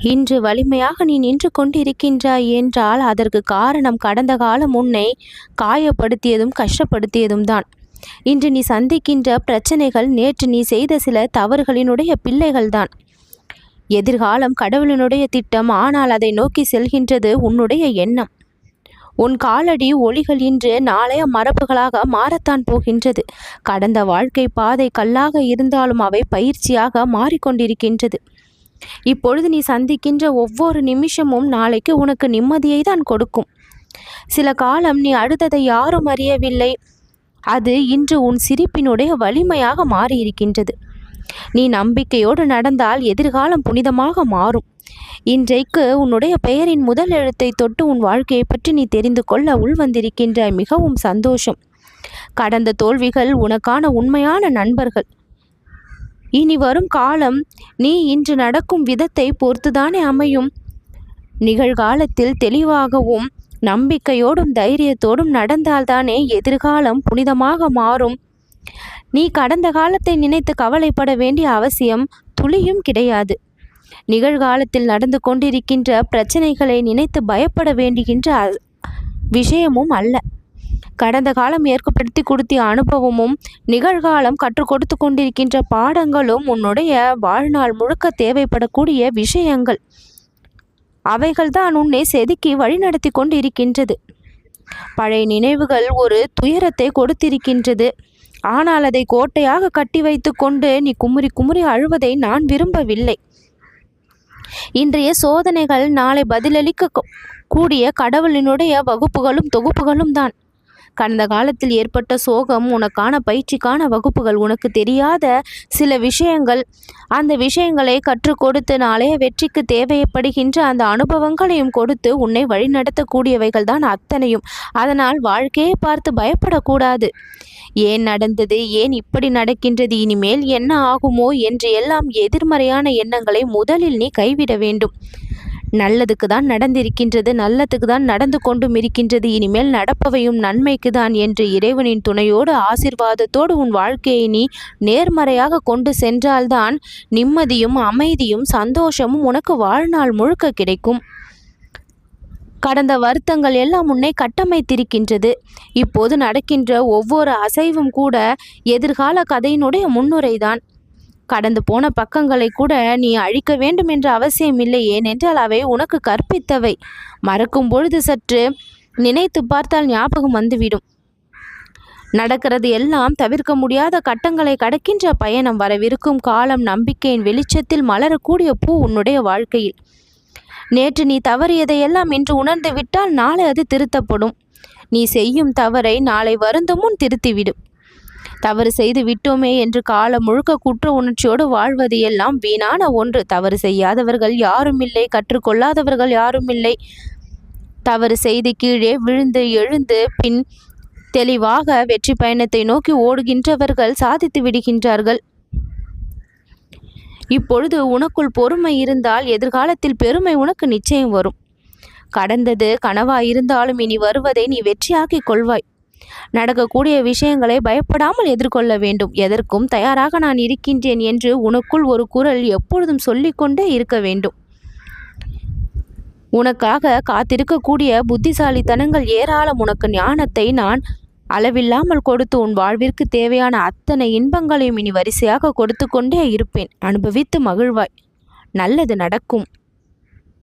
இன்று வலிமையாக நீ நின்று கொண்டிருக்கின்றாய் என்றால் அதற்கு காரணம் கடந்த காலம் உன்னை காயப்படுத்தியதும் கஷ்டப்படுத்தியதும் தான். இன்று நீ சந்திக்கின்ற பிரச்சனைகள் நேற்று நீ செய்த சில தவறுகளினுடைய பிள்ளைகள்தான். எதிர்காலம் கடவுளினுடைய திட்டம், ஆனால் அதை நோக்கி செல்கின்றது உன்னுடைய எண்ணம். உன் காலடி ஒளிகள் இன்று நாளைய மரபுகளாக மாறத்தான் போகின்றது. கடந்த வாழ்க்கை பாதை கல்லாக இருந்தாலும் அவை பயிற்சியாக மாறிக்கொண்டிருக்கின்றது. இப்பொழுது நீ சந்திக்கின்ற ஒவ்வொரு நிமிஷமும் நாளைக்கு உனக்கு நிம்மதியை தான் கொடுக்கும். சில காலம் நீ அழுததை யாரும் அறியவில்லை. அது இன்று உன் சிரிப்பினுடைய வலிமையாக மாறியிருக்கின்றது. நீ நம்பிக்கையோடு நடந்தால் எதிர்காலம் புனிதமாக மாறும். இன்றைக்கு உன்னுடைய பெயரின் முதல் எழுத்தை தொட்டு உன் வாழ்க்கையை பற்றி நீ தெரிந்து கொள்ள உள்வந்திருக்கின்ற மிகவும் சந்தோஷம். கடந்த தோல்விகள் உனக்கான உண்மையான நண்பர்கள். இனி வரும் காலம் நீ இன்று நடக்கும் விதத்தை பொறுத்துதானே அமையும். நிகழ்காலத்தில் தெளிவாகவும் நம்பிக்கையோடும் தைரியத்தோடும் நடந்தால்தானே எதிர்காலம் புனிதமாக மாறும். நீ கடந்த காலத்தை நினைத்து கவலைப்பட வேண்டிய அவசியம் துளியும் கிடையாது. நிகழ்காலத்தில் நடந்து கொண்டிருக்கின்ற பிரச்சனைகளை நினைத்து பயப்பட வேண்டுகின்ற விஷயமும் அல்ல. கடந்த காலம் ஏற்படுத்தி கொடுத்த அனுபவமும் நிகழ்காலம் கற்றுக் கொடுத்து கொண்டிருக்கின்ற பாடங்களும் உன்னுடைய வாழ்நாள் முழுக்க தேவைப்படக்கூடிய விஷயங்கள். அவைகள்தான் உன்னை செதுக்கி வழிநடத்தி கொண்டு இருக்கின்றது. பழைய நினைவுகள் ஒரு துயரத்தை கொடுத்திருக்கின்றது. ஆனால் அதை கோட்டையாக கட்டி வைத்து கொண்டு நீ குமுறி குமுறி அழுவதை நான் விரும்பவில்லை. இன்றைய சோதனைகள் நாளை பதிலளிக்க கூடிய கடவுளினுடைய வகுப்புகளும் தொகுப்புகளும் தான். கடந்த காலத்தில் ஏற்பட்ட சோகம் உனக்கான பயிற்சிக்கான வகுப்புகள். உனக்கு தெரியாத சில விஷயங்கள், அந்த விஷயங்களை கற்றுக் கொடுத்து நாளைய வெற்றிக்கு தேவைப்படுகின்ற அந்த அனுபவங்களையும் கொடுத்து உன்னை வழிநடத்தக்கூடியவைகள் தான் அத்தனையும். அதனால் வாழ்க்கையை பார்த்து பயப்படக்கூடாது. ஏன் நடந்தது, ஏன் இப்படி நடக்கின்றது, இனிமேல் என்ன ஆகுமோ என்று எல்லாம் எதிர்மறையான எண்ணங்களை முதலில் நீ கைவிட வேண்டும். நல்லதுக்கு தான் நடந்திருக்கின்றது, நல்லதுக்கு தான் நடந்து கொண்டும் இருக்கின்றது, இனிமேல் நடப்பவையும் நன்மைக்கு தான் என்று இறைவனின் துணையோடு ஆசீர்வாதத்தோடு உன் வாழ்க்கையை நீ நேர்மறையாக கொண்டு சென்றால்தான் நிம்மதியும் அமைதியும் சந்தோஷமும் உனக்கு வாழ்நாள் முழுக்க கிடைக்கும். கடந்த வருத்தங்கள் எல்லாம் உன்னை கட்டமைத்திருக்கின்றது. இப்போது நடக்கின்ற ஒவ்வொரு அசைவும் கூட எதிர்கால கதையினுடைய முன்னுரைதான். கடந்து போன பக்கங்களை கூட நீ அழிக்க வேண்டும் என்ற அவசியம் இல்லை. ஏனென்றால் அவை உனக்கு கற்பித்தவை. மறக்கும் பொழுது சற்று நினைத்து பார்த்தால் ஞாபகம் வந்துவிடும். நடக்கிறது எல்லாம் தவிர்க்க முடியாத கட்டங்களை கடக்கின்ற பயணம். வரவிருக்கும் காலம் நம்பிக்கையின் வெளிச்சத்தில் மலரக்கூடிய பூ உன்னுடைய வாழ்க்கையில். நேற்று நீ தவறியதையெல்லாம் இன்று உணர்ந்து விட்டால் நாளை அது திருத்தப்படும். நீ செய்யும் தவறை நாளை வருந்தும் முன் திருத்திவிடும். தவறு செய்து விட்டோமே என்று காலம் முழுக்க குற்ற உணர்ச்சியோடு வாழ்வது எல்லாம் வீணான ஒன்று. தவறு செய்யாதவர்கள் யாரும் இல்லை, கற்றுக்கொள்ளாதவர்கள் யாரும் இல்லை. தவறு செய்து கீழே விழுந்து எழுந்து பின் தெளிவாக வெற்றி பயணத்தை நோக்கி ஓடுகின்றவர்கள் சாதித்து விடுகின்றார்கள். இப்பொழுது உனக்குள் பொறுமை இருந்தால் எதிர்காலத்தில் பெருமை உனக்கு நிச்சயம் வரும். கடந்தது கனவாயிருந்தாலும் இனி வருவதை நீ வெற்றியாக்கிக் கொள்வாய். நடக்கக்கூடிய விஷயங்களை பயப்படாமல் எதிர்கொள்ள வேண்டும். எதற்கும் தயாராக நான் இருக்கின்றேன் என்று உனக்குள் ஒரு குரல் எப்பொழுதும் சொல்லிக்கொண்டே இருக்க வேண்டும். உனக்காக காத்திருக்கக்கூடிய புத்திசாலித்தனங்கள் ஏராளம். உனக்கு ஞானத்தை நான் அளவில்லாமல் கொடுத்து உன் வாழ்விற்கு தேவையான அத்தனை இன்பங்களையும் இனி வரிசையாக கொடுத்து கொண்டே இருப்பேன். அனுபவித்து மகிழ்வாய். நல்லது நடக்கும்.